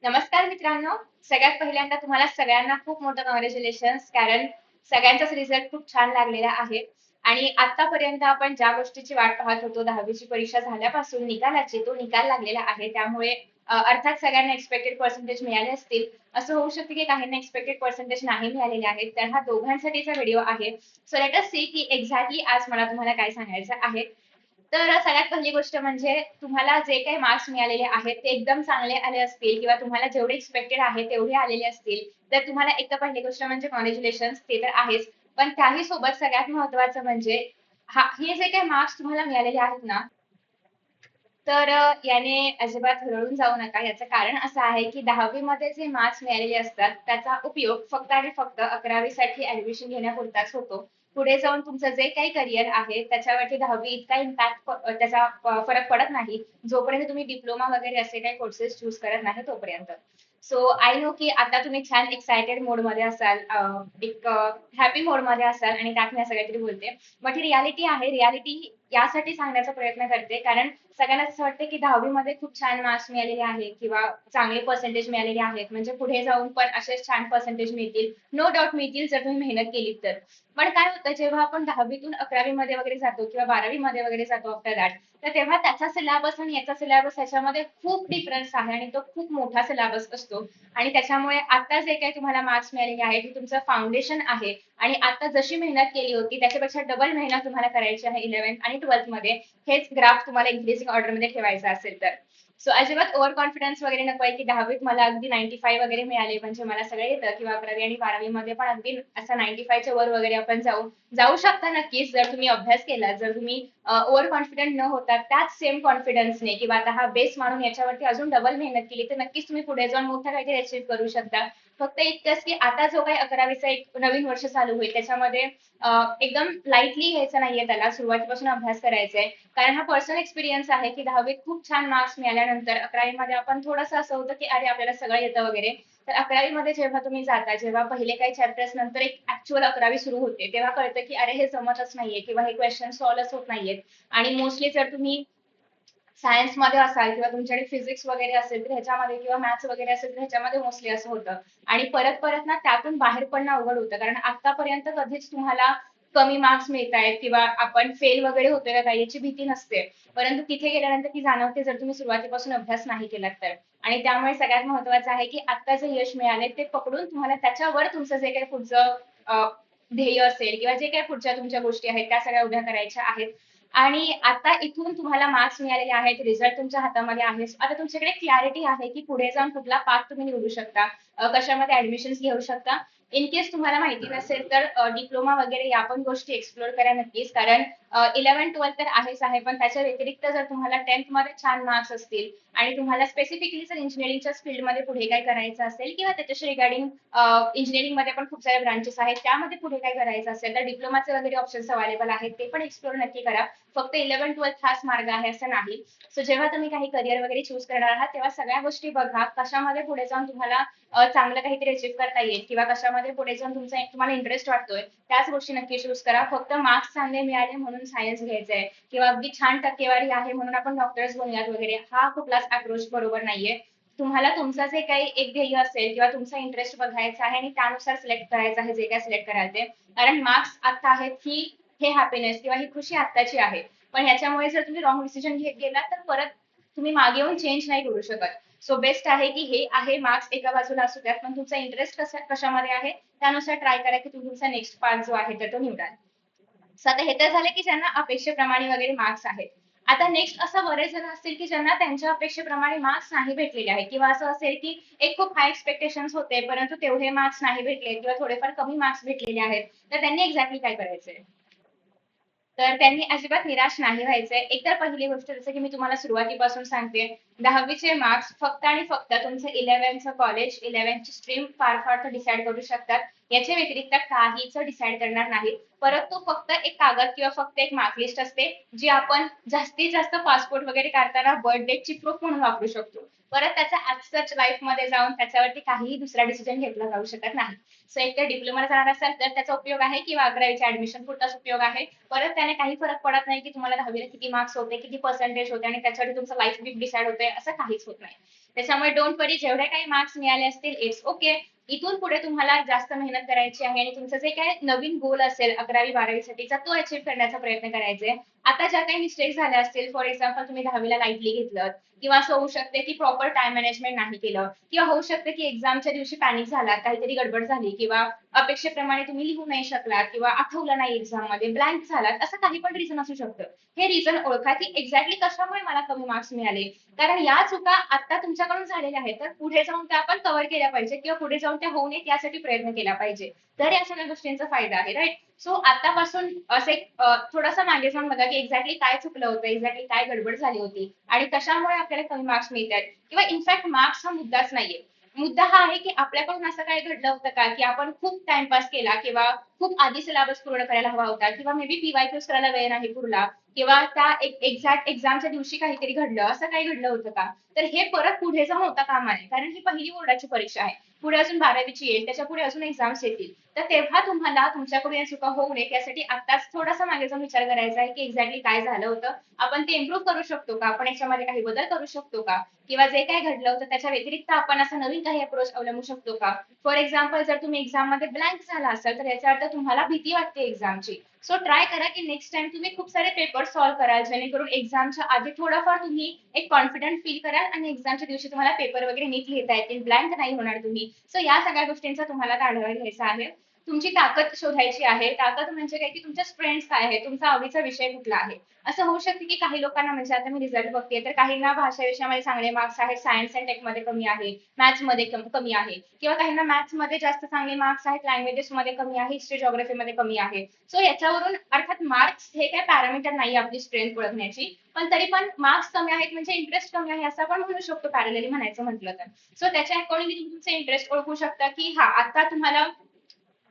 नमस्कार मित्रांनो. सगळ्यात पहिल्यांदा तुम्हाला सगळ्यांना खूप मोठं कॉंग्रॅच्युलेशन्स, कारण सगळ्यांचाच रिझल्ट खूप छान लागलेला आहे. आणि आतापर्यंत आपण ज्या गोष्टीची वाट पाहत होतो, 10वी परीक्षा झाल्यापासून निकालाची, तो निकाल लागलेला आहे. त्यामुळे अर्थात सगळ्यांना एक्सपेक्टेड पर्सेंटेज मिळाले असतील. असं होऊ शकते की काहींना एक्सपेक्टेड पर्सेंटेज नाही मिळालेले आहेत. तर हा दोघांसाठीचा व्हिडिओ आहे. सो लेट अस सी की एक्झॅक्टली आज मला तुम्हाला काय सांगायचं आहे. तर सगळ्यात पहिली गोष्ट म्हणजे तुम्हाला जे काही मार्क्स मिळालेले आहेत ते एकदम चांगले आले असतील किंवा तुम्हाला जेवढे एक्सपेक्टेड आहे तेवढे आलेले असतील, तर तुम्हाला एक तर पहिली गोष्ट म्हणजे कॉंग्रॅच्युलेशन्स, ते तर आहेच. पण त्याही सोबत सगळ्यात महत्त्वाचं म्हणजे हे जे काही मार्क्स तुम्हाला मिळालेले आहेत ना, तर याने अजिबात रडून जाऊ नका. याचं कारण असं आहे की 10वी मध्ये जे मार्क्स मिळालेले असतात त्याचा उपयोग फक्त आणि फक्त 11वी साठी ऍडमिशन घेण्यापुरताच होतो. पुढे जाऊन तुमचं जे काही करिअर आहे त्याच्यावरती 10वी इतका इम्पॅक्ट त्याचा फरक पडत नाही, जोपर्यंत तुम्ही डिप्लोमा वगैरे असे काही कोर्सेस चूज करत नाही तोपर्यंत. सो आय नो की आता तुम्ही छान एक्सायटेड मोड मध्ये असाल, एक हॅपी मोड मध्ये असाल आणि त्यात मी असं काहीतरी बोलते. बट ही रियालिटी आहे. रियालिटी यासाठी सांगण्याचा प्रयत्न करते कारण सगळ्यांना असं वाटतं की 10वी मध्ये खूप छान मार्क्स मिळालेले आहेत किंवा चांगले पर्सेंटेज मिळालेले आहेत म्हणजे पुढे जाऊन पण असेच छान पर्सेंटेज मिळतील. नो डाऊट मिळतील जर तुम्ही मेहनत केली तर. पण काय होतं, जेव्हा आपण 10वीतून 11वी मध्ये वगैरे जातो किंवा 12वी मध्ये वगैरे जातो आफ्टर दॅट, तर तेव्हा त्याचा सिलेबस आणि याचा सिलेबस याच्यामध्ये खूप डिफरन्स आहे आणि तो खूप मोठा सिलेबस असतो. आणि त्याच्यामुळे आता जे काही तुम्हाला मार्क्स मिळालेले आहेत हे तुमचं फाउंडेशन आहे. आणि आता जशी मेहनत केली होती त्याच्यापेक्षा डबल मेहनत तुम्हाला करायची आहे 11th आणि 12th मध्ये. हेच ग्राफ तुम्हाला इन्क्रीजिंग ऑर्डरमध्ये ठेवायचं असेल तर. सो अजिबात ओव्हर कॉन्फिडन्स वगैरे नकोय की 10वीत मला अगदी 95 वगैरे मिळाले म्हणजे मला सगळं येतं, किंवा 11वी आणि 12वी मध्ये पण अगदी असं 95च्या वर वगैरे आपण जाऊ जाऊ शकता नक्कीच, जर तुम्ही अभ्यास केला, जर तुम्ही ओव्हर कॉन्फिडंट न होता त्याच सेम कॉन्फिडन्सने किंवा आता हा बेस मानून याच्यावरती अजून डबल मेहनत केली तर नक्कीच तुम्ही पुढे जाऊन मोठं काहीतरी अचीव्ह करू शकता. फक्त इतकंच की आता जो काही 11वीचा एक नवीन वर्ष चालू होईल त्याच्यामध्ये एकदम लाईटली घ्यायचं नाहीये, त्याला सुरुवातीपासून अभ्यास करायचा आहे. कारण हा पर्सनल एक्सपिरियन्स आहे की 10वीत खूप छान मार्क्स मिळाल्यानंतर 11वी मध्ये आपण थोडंसं असं होतं की अरे आपल्याला सगळं येतं वगैरे. तर 11वी मध्ये जेव्हा तुम्ही जाता, जेव्हा पहिले काही चॅप्टर्स नंतर एक ऍक्च्युअल 11वी सुरू होते, तेव्हा कळतं की अरे हे जमतच नाहीये किंवा हे क्वेश्चन सॉल्व्हच होत नाहीयेत. आणि मोस्टली जर तुम्ही सायन्स मध्ये असाल किंवा तुमच्याकडे फिजिक्स वगैरे असेल तर ह्याच्यामध्ये, किंवा मॅथ्स वगैरे असेल तर ह्याच्यामध्ये मोस्टली असं होतं. आणि परत परत ना त्यातून बाहेर पडणं अवघड होतं, कारण आतापर्यंत कधीच तुम्हाला कमी मार्क्स मिळत आहेत किंवा आपण फेल वगैरे होतोय का काही याची भीती नसते. परंतु तिथे गेल्यानंतर ती जाणवते जर तुम्ही सुरुवातीपासून अभ्यास नाही केलात तर. आणि त्यामुळे सगळ्यात महत्वाचं आहे की आता जे यश मिळाले ते पकडून तुम्हाला त्याच्यावर तुमचं जे काही पुढचं ध्येय असेल किंवा जे काही पुढच्या तुमच्या गोष्टी आहेत त्या सगळ्या उभ्या करायच्या आहेत. आणि आता इथून तुम्हाला मार्क्स मिळालेले आहेत, रिझल्ट तुमच्या हातामध्ये आहे. आता तुमच्याकडे क्लॅरिटी आहे की पुढे जाऊन कुठला पाथ तुम्ही निवडू शकता, कशामध्ये ऍडमिशन घेऊ शकता. इन केस तुम्हाला माहिती नसेल तर डिप्लोमा वगैरे या पण गोष्टी एक्सप्लोर करा नक्कीच, कारण 11th 12th तर आहेच आहे, पण त्याच्या व्यतिरिक्त जर तुम्हाला 10th मध्ये छान मार्क्स असतील आणि तुम्हाला स्पेसिफिकली जर इंजिनिअरिंगच्या फील्डमध्ये पुढे काय करायचं असेल किंवा त्याच्याशी रिगार्डिंग इंजिनिअरिंग मध्ये पण खूप साऱ्या ब्रांचेस आहेत त्यामध्ये पुढे काय करायचं असेल तर डिप्लोमाचे वगैरे ऑप्शन्स अवेलेबल आहेत, ते पण एक्सप्लोर नक्की करा. फक्त 11th 12th हाच मार्ग आहे असं नाही. सो जेव्हा तुम्ही काही करिअर वगैरे चूज करणार आहात तेव्हा सगळ्या गोष्टी बघा, कशामध्ये पुढे जाऊन तुम्हाला चांगलं काहीतरी अचीव्ह करता येईल किंवा कशामध्ये पुढे जाऊन तुम्हाला इंटरेस्ट वाटतोय त्याच गोष्टी नक्की चूज करा. फक्त मार्क्स चांगले मिळाले म्हणून सायन्स घ्यायचंय किंवा अगदी छान टक्केवारी आहे म्हणून आपण डॉक्टर्स बनूयात वगैरे, हा कुठलाच अप्रोच बरोबर नाहीये. तुम्हाला तुमचं जे काही एक ध्येय असेल किंवा तुमचा इंटरेस्ट बघायचा आहे आणि त्यानुसार सिलेक्ट करायचं आहे जे काय सिलेक्ट करायचे. कारण मार्क्स आता आहेत ही हे हॅपीनेस किंवा ही खुशी आत्ताची आहे. पण ह्याच्यामुळे जर तुम्ही रॉंग डिसिजन घेत गेला तर परत तुम्ही मागे येऊन चेंज नाही करू शकत. सो बेस्ट आहे की हे आहे मार्क्स एका बाजूला असू द्यात, पण तुमचा इंटरेस्ट कशामध्ये आहे त्यानुसार ट्राय करा की तुम्ही तुमचा नेक्स्ट पार्ट जो आहे तर तो निवडाल. सो आता हे तर झालं की ज्यांना अपेक्षेप्रमाणे वगैरे मार्क्स आहेत. आता नेक्स्ट असं बरेच जण असतील की ज्यांना त्यांच्या अपेक्षेप्रमाणे मार्क्स नाही भेटलेले आहेत, किंवा असं असेल की एक खूप हाय एक्सपेक्टेशन्स होते परंतु तेवढे मार्क्स नाही भेटले किंवा थोडेफार कमी मार्क्स भेटलेले आहेत. तर त्यांनी एक्झॅक्टली काय करायचंय, तर त्यांनी अजिबात निराश नाही व्हायचंय. एकतर पहिली गोष्ट जसं की मी तुम्हाला सुरुवातीपासून सांगते, 10वीचे मार्क्स फक्त आणि फक्त तुमचं 11th कॉलेज, 11th स्ट्रीम फार फार तर डिसाईड करू शकतात. याच्या व्यतिरिक्त काहीच डिसाईड करणार नाही. परंतु फक्त एक कागद किंवा फक्त एक मार्कलिस्ट असते जी आपण जास्तीत जास्त पासपोर्ट वगैरे काढताना बर्थ डेटची प्रूफ म्हणून वापरू शकतो. परत त्याचा ऍज सच लाईफ मध्ये जाऊन त्याच्यावरती काहीही दुसरा डिसिजन घेतला जाऊ शकत नाही. सो एक तर डिप्लोमा जाणार असाल तर त्याचा उपयोग आहे किंवा 11वीच्या ऍडमिशन पुरताच उपयोग आहे. परत त्याने काही फरक पडत नाही की तुम्हाला 10वीला किती मार्क्स होते, किती पर्सेंटेज होते आणि त्याच्यासाठी तुमचं लाईफ डिसाईड होते असं काहीच होत नाही. त्याच्यामुळे डोंट वरी, जेवढे काही मार्क्स मिळाले असतील इट्स ओके. इथून पुढे तुम्हाला जास्त मेहनत करायची आहे आणि तुमचं जे काही नवीन गोल असेल 11वी 12वी साठीचा तो अचीव्ह करण्याचा प्रयत्न करायचा आहे. आता ज्या काही मिस्टेक्स झाल्या असतील, फॉर एक्झाम्पल तुम्ही 10वीला लाईटली घेतलं, किंवा असं होऊ शकते की प्रॉपर टाइम मॅनेजमेंट नाही केलं, किंवा होऊ शकते की एक्झामच्या दिवशी पॅनिक झाला, काहीतरी गडबड झाली, किंवा अपेक्षेप्रमाणे तुम्ही लिहू नाही शकलात, किंवा आठवलं नाही एक्झाम मध्ये, ब्लँक झालात, असं काही पण रिझन असू शकतं. हे रिझन ओळखा की एक्झॅक्टली कशामुळे मला कमी मार्क्स मिळाले, कारण या चुका आता तुमच्याकडून झालेल्या आहेत, तर पुढे जाऊन त्या आपण कव्हर केल्या पाहिजे, किंवा पुढे जाऊन त्या होऊ नयेत यासाठी प्रयत्न केला पाहिजे. तर या सगळ्या गोष्टींचा फायदा आहे, राईट. सो आतापासून असे थोडासा मागे जाऊन बघा की एक्झॅक्टली काय चुकलं होतं, एक्झॅक्टली काय गडबड झाली होती, आणि कशामुळे आपल्याला कमी मार्क्स मिळतात. किंवा इनफॅक्ट मार्क्स हा मुद्दाच नाहीये. मुद्दा हा आहे की आपल्याकडून असं काय घडलं होतं का, की आपण खूप टाइमपास केला, किंवा खूप आधी सिलेबस पूर्ण करायला हवा होता, किंवा मे बी पीवायक्यूज करायला वेळ नाही पुरला, किंवा त्या एक्झॅक्ट एक्झामच्या दिवशी काहीतरी घडलं, असं काही घडलं होतं का. तर हे परत पुढे जाऊन होता कामा नये, कारण ही पहिली बोर्डाची परीक्षा आहे. पुढे अजून 12वीची येईल, त्याच्या पुढे अजून एक्झाम्स येतील. तर तेव्हा तुम्हाला तुमच्याकडून या चुका होऊ नये यासाठी आताच थोडासा मागे जाऊन विचार करायचा आहे की एक्झॅक्टली काय झालं होतं, आपण ते इम्प्रूव्ह करू शकतो का, आपण याच्यामध्ये काही बदल करू शकतो का, किंवा जे काही घडलं होतं त्याच्या व्यतिरिक्त आपण असं नवीन काही अप्रोच अवलंबू शकतो का. फॉर एक्झाम्पल, जर तुम्ही एक्झाम मध्ये ब्लँक झाला असाल, तर याचा अर्थ तुम्हाला भीती वाटते एक्झामची. सो ट्राय करा की नेक्स्ट टाइम तुम्ही खूप सारे पेपर सॉल्व्ह कराल, जेणेकरून एक्झामच्या आधी थोडाफार तुम्ही एक कॉन्फिडंट फील कराल, आणि एक्झामच्या दिवशी तुम्हाला पेपर वगैरे नीट लिहिता येतील, ब्लँक नाही होणार तुम्ही. सो या सगळ्या गोष्टींचा तुम्हाला आढावा घ्यायचा आहे. तुमची ताकद शोधायची आहे. ताकद म्हणजे काय, की तुमच्या स्ट्रेंथ्स काय आहे, तुमचा आवडीचा विषय कुठला आहे. असं होऊ शकते की काही लोकांना, म्हणजे आता मी रिझल्ट बघते तर काहींना भाषा विषयामध्ये चांगले मार्क्स आहेत, सायन्स अँड टेक मध्ये कमी आहे, मॅथ्स मध्ये कमी आहे, किंवा काहींना मॅथ्स मध्ये जास्त चांगले मार्क्स आहेत, लँग्वेजेस मध्ये कमी आहे, हिस्ट्री जिओग्राफी मध्ये कमी आहे. सो याच्यावरून अर्थात मार्क्स हे काय पॅरामीटर नाही आपली स्ट्रेंथ ओळखण्याची, पण तरी पण मार्क्स कमी आहेत म्हणजे इंटरेस्ट कमी आहे असं आपण म्हणू शकतो, पॅरलली म्हणायचं म्हटलं तर. सो त्याच्या अकॉर्डिंगली तुम्ही तुमचे इंटरेस्ट ओळखू शकता की हा, आता तुम्हाला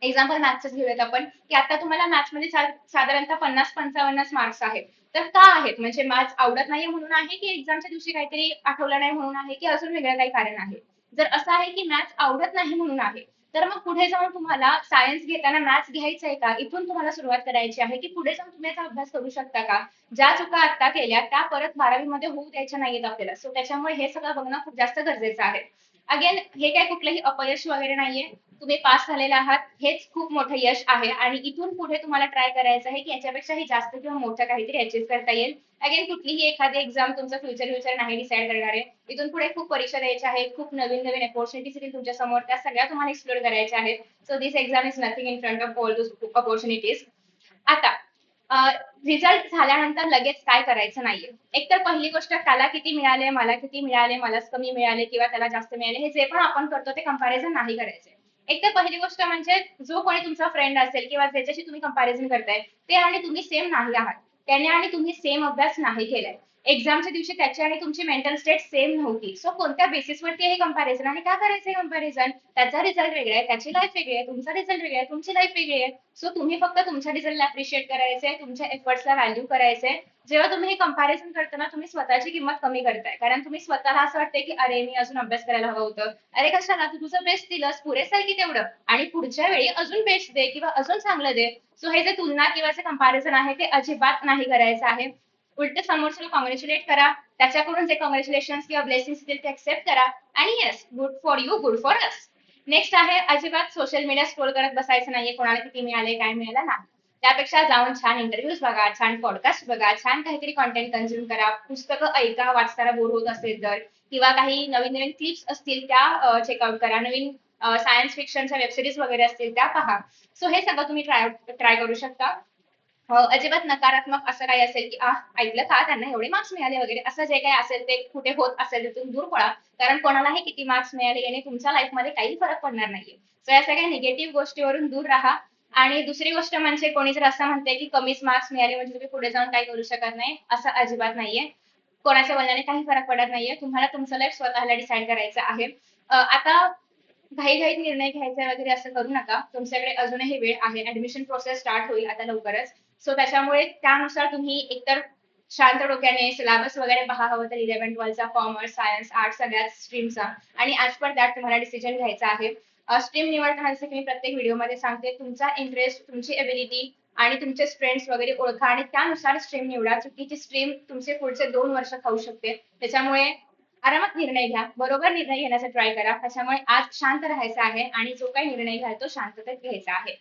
एक्झाम्पल मॅथ्सच घेऊयात आपण, की आता तुम्हाला मॅथ्स मध्ये साधारणतः 50-55 मार्क्स आहेत. तर का आहेत, म्हणजे मॅथ्स आवडत नाहीये म्हणून आहे, की एक्झामच्या दिवशी काहीतरी आठवलं नाही म्हणून आहे, की अजून वेगळं काही कारण आहे. जर असं आहे की मॅथ्स आवडत नाही म्हणून आहे, तर मग पुढे जाऊन तुम्हाला सायन्स घेताना मॅथ्स घ्यायचं आहे का, इथून तुम्हाला सुरुवात करायची आहे, की पुढे जाऊन तुम्ही याचा अभ्यास करू शकता का. ज्या चुका आता केल्या त्या परत 12वी मध्ये होऊ द्यायच्या नाहीयेत आपल्याला. सो त्याच्यामुळे हे सगळं बघणं खूप जास्त गरजेचं आहे. अगेन, हे काय कुठलंही अपयश वगैरे नाहीये. तुम्ही पास झालेले आहात, हेच खूप मोठं यश आहे, आणि इथून पुढे तुम्हाला ट्राय करायचं आहे की याच्यापेक्षाही जास्त किंवा मोठं काहीतरी अचीव्ह करता येईल. अगेन, कुठलीही एखादी एक्झाम तुमचं फ्युचर नाही डिसाईड करणार आहे. इथून पुढे खूप परीक्षा द्यायच्या आहेत, खूप नवीन नवीन अपॉर्च्युनिटीज येतील तुमच्या समोर, त्या सगळ्या तुम्हाला एक्सप्लोर करायच्या आहेत. So this exam is nothing in front of all those opportunities. आता रिझल्ट झाल्यानंतर लगेच काय करायचं नाहीये. एकतर पहिली गोष्ट, त्याला किती मिळाले, मला किती मिळाले, मलाच कमी मिळाले किंवा त्याला जास्त मिळाले, हे जे पण आपण करतो ते कंपॅरिझन नाही करायचे. एकतर पहिली गोष्ट म्हणजे, जो कोणी तुमचा फ्रेंड असेल किंवा ज्याच्याशी तुम्ही कंपॅरिझन करताय, ते आणि तुम्ही सेम नाही आहात. त्याने आणि तुम्ही सेम अभ्यास नाही केलाय. एक्झामच्या दिवशी त्याची आणि तुमची मेंटल स्टेट सेम नव्हती. सो कोणत्या बेसिसवरती हे कंपॅरिझन, आणि का करायचं कंपॅरिझन. त्याचा रिझल्ट वेगळा आहे, त्याची लाईफ वेगळी आहे, तुमचा रिझल्ट वेगळा आहे, तुमची लाईफ वेगळी आहे. सो तुम्ही फक्त तुमच्या रिझल्टला अप्रिशिएट करायचंय, तुमच्या एफर्ट्सला व्हॅल्यू करायचंय. जेव्हा तुम्ही हे कंपॅरिझन करताना तुम्ही स्वतःची किंमत कमी करताय, कारण तुम्ही स्वतःला असं वाटतंय की अरे, मी अजून अभ्यास करायला हवं होतं, अरे कशाला, तू तुझं बेस्ट दिलंस, पुरेसं आहे की तेवढं, आणि पुढच्या वेळी अजून बेस्ट दे किंवा अजून चांगलं दे. सो हे जे तुलना किंवा जे कंपॅरिझन आहे ते अजिबात नाही करायचं आहे. उलट समोरच्याला कॉंग्रॅच्युलेट करा, त्याच्याकडून जे कॉंग्रॅच्युलेशन किंवा ब्लेसिंग्स येतील ते एक्सेप्ट करा, आणि yes, good for you, good for us. Next आहे, अजिबात सोशल मीडिया स्क्रोल करत बसायचं नाहीये, कोणाला किती मिळाले काय मिळालं नाही. त्यापेक्षा जाऊन छान इंटरव्ह्यूज बघा, छान पॉडकास्ट बघा, छान काहीतरी कॉन्टेंट कन्झ्युम करा, पुस्तकं ऐका, वाचताना बोर होत असेल तर, किंवा काही नवीन नवीन क्लिप्स असतील त्या चेकआउट करा, नवीन सायन्स फिक्शनच्या वेबसिरीज वगैरे असतील त्या पहा. सो हे सगळं तुम्ही ट्राय करू शकता. अजिबात नकारात्मक असं काही असेल की ऐकलं का त्यांना एवढे मार्क्स मिळाले वगैरे, असं जे काही असेल ते कुठे होत असेल तिथून दूर पळा, कारण कोणालाही किती मार्क्स मिळाले याने तुमच्या लाईफमध्ये काही फरक पडणार नाहीये. सो या सगळ्या निगेटिव्ह गोष्टीवरून दूर राहा. आणि दुसरी गोष्ट म्हणजे, कोणी जर असं म्हणते की कमीच मार्क्स मिळाले म्हणजे तुम्ही पुढे जाऊन काही करू शकत नाही, असं अजिबात नाहीये. कोणाच्या बोलण्याने काही फरक पडत नाहीये, तुम्हाला तुमचं लाईफ स्वतःला डिसाईड करायचं आहे. आता घाईघाईत निर्णय घ्यायचा वगैरे असं करू नका, तुमच्याकडे अजूनही वेळ आहे, ऍडमिशन प्रोसेस स्टार्ट होईल आता लवकरच. सो त्याच्यामुळे त्यानुसार तुम्ही एकतर शांत डोक्याने सिलेबस वगैरे पहा, हवं तर 11-12चा, कॉमर्स, सायन्स, आर्ट्स सगळ्याच स्ट्रीमचा, आणि ऍज पर दॅट तुम्हाला डिसिजन घ्यायचा आहे. स्ट्रीम निवडताना जसं की मी प्रत्येक व्हिडिओमध्ये सांगते, तुमचा इंटरेस्ट, तुमची एबिलिटी आणि तुमचे स्ट्रेंथ्स वगैरे ओळखा, आणि त्यानुसार स्ट्रीम निवडा. चुकीची स्ट्रीम तुमचे पुढचे 2 वर्ष खाऊ शकते. त्याच्यामुळे आरामात निर्णय घ्या, बरोबर निर्णय घेण्याचा ट्राय करा. त्याच्यामुळे आज शांत राहायचं आहे आणि जो काही निर्णय घ्याल तो शांततेत घ्यायचा आहे.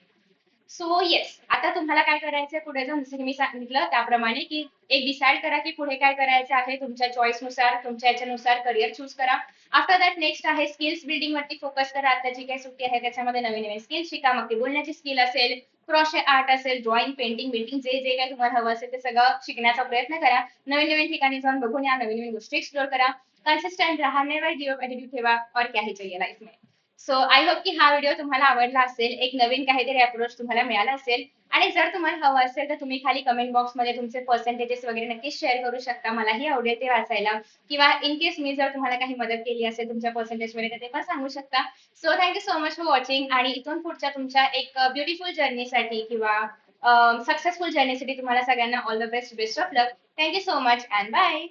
सो येस, आता तुम्हाला काय करायचंय पुढे जाऊन, जसं की मी सांगितलं त्याप्रमाणे, की एक डिसाईड करा की पुढे काय करायचं आहे. तुमच्या चॉईस नुसार, तुमच्या याच्यानुसार करिअर चूज करा. आफ्टर दॅट नेक्स्ट आहे स्किल्स बिल्डिंग वरती फोकस करा. आता जी काही सुट्टी आहे त्याच्यामध्ये नवीन नवीन स्किल्स शिका. मग ती बोलण्याची स्किल असेल, क्रॉशे आर्ट असेल, ड्रॉइंग, पेंटिंग, बिल्डिंग, जे जे काही तुम्हाला हवं असेल ते सगळं शिकण्याचा प्रयत्न करा. नवीन नवीन ठिकाणी जाऊन बघून या, नवीन नवीन गोष्टी एक्सप्लोर करा. कंसिस्टंट रहा, नेवर गिव अप एटीट्यूड ठेवा, और क्या ही चाहिए लाईफ में. सो आय होप की हा व्हिडिओ तुम्हाला आवडला असेल, एक नवीन काहीतरी अप्रोच तुम्हाला मिळाला असेल. आणि जर तुम्हाला हवं असेल तर तुम्ही खाली कमेंट बॉक्समध्ये तुमचे पर्सेंटेजेस वगैरे नक्कीच शेअर करू शकता. मलाही आवडेल ते वाचायला. किंवा इन केस मी जर तुम्हाला काही मदत केली असेल तुमच्या पर्सेंटेज वगैरे तर ते पण सांगू शकता. So thank you so much for watching. आणि इथून पुढच्या तुमच्या एक ब्युटिफुल जर्नीसाठी किंवा सक्सेसफुल जर्नीसाठी तुम्हाला सगळ्यांना all the best, best of luck. Thank you so much and bye.